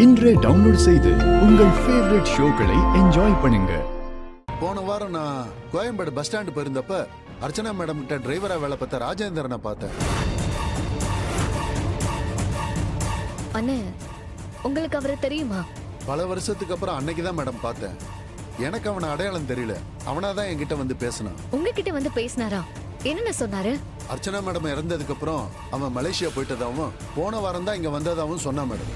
இன்றே டவுன்லோட் செய்து உங்கள் ஃபேவரட் ஷோக்களை என்ஜாய் பண்ணுங்க. போன வாரம் நான் கோயம்பேடு பஸ் ஸ்டாண்டு போயிருந்தப்ப அர்ச்சனா மேடம் கிட்ட டிரைவரா வேலை பார்த்த ராஜேந்திரனை பார்த்தேன். அண்ணே, உங்களுக்கு அவரை தெரியுமா? பல வருஷத்துக்கு அப்புறம் அன்னைக்குதான் மேடம் பார்த்தேன். எனக்கு அவனை அடையாளம் தெரியல. அவனாதான் என்கிட்ட வந்து பேசினான். உங்ககிட்ட வந்து பேசினாரா? என்னென்ன சொன்னாரு? அர்ச்சனா மேடம் இறந்ததுக்கு அப்புறம் அவன் மலேசியா போயிட்டதாவும் போன வாரம் தான் இங்க வந்ததாவும் சொன்னான் மேடம்.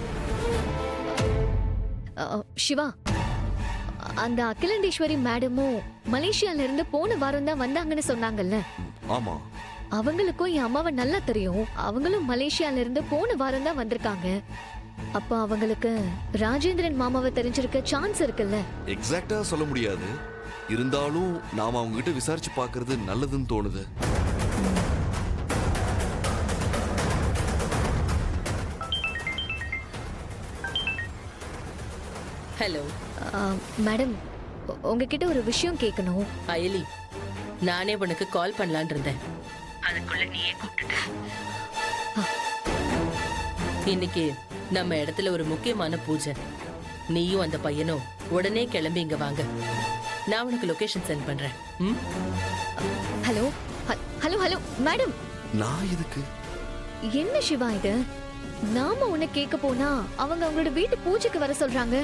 சிவா, அந்த அகிலண்டேஸ்வரி மேடமும் மலேசியால இருந்து போன வாரம் தான் வந்தாங்கன்னு சொன்னாங்கல்ல? ஆமா. அவங்களுக்கும் என் அம்மாவை நல்லா தெரியும். அவங்களும் மலேசியால இருந்து போன வாரம் தான் வந்திருக்காங்க. அப்ப அவங்களுக்கு ராஜேந்திரன் மாமாவை தெரிஞ்சிருக்க சான்ஸ் இருக்குல்ல? எக்ஸாக்ட்டா சொல்ல முடியாது. இருந்தாலும் நாம அவங்க கிட்ட விசாரிச்சு பார்க்கிறது நல்லதுன்னு தோணுது. ஹலோ மேடம், உங்ககிட்ட ஒரு விஷயம் கேட்கணும். அயலி, நானே உனக்கு கால் பண்ணலான் இருந்தேன். அதுக்குள்ள நீயே கூப்பிட்டுட்ட. இன்னைக்கு நம்ம இடத்துல ஒரு முக்கியமான பூஜை. நீயும் அந்த பையனும் உடனே கிளம்பி இங்க வாங்க. நான் உனக்கு லொகேஷன் சென்ட் பண்றேன். Hello hello hello madam. நான் இதுக்கு என்ன சிவா இது? நாம உன்னை கேட்க போனா அவங்க அவங்களோட வீட்டு பூஜைக்கு வர சொல்றாங்க.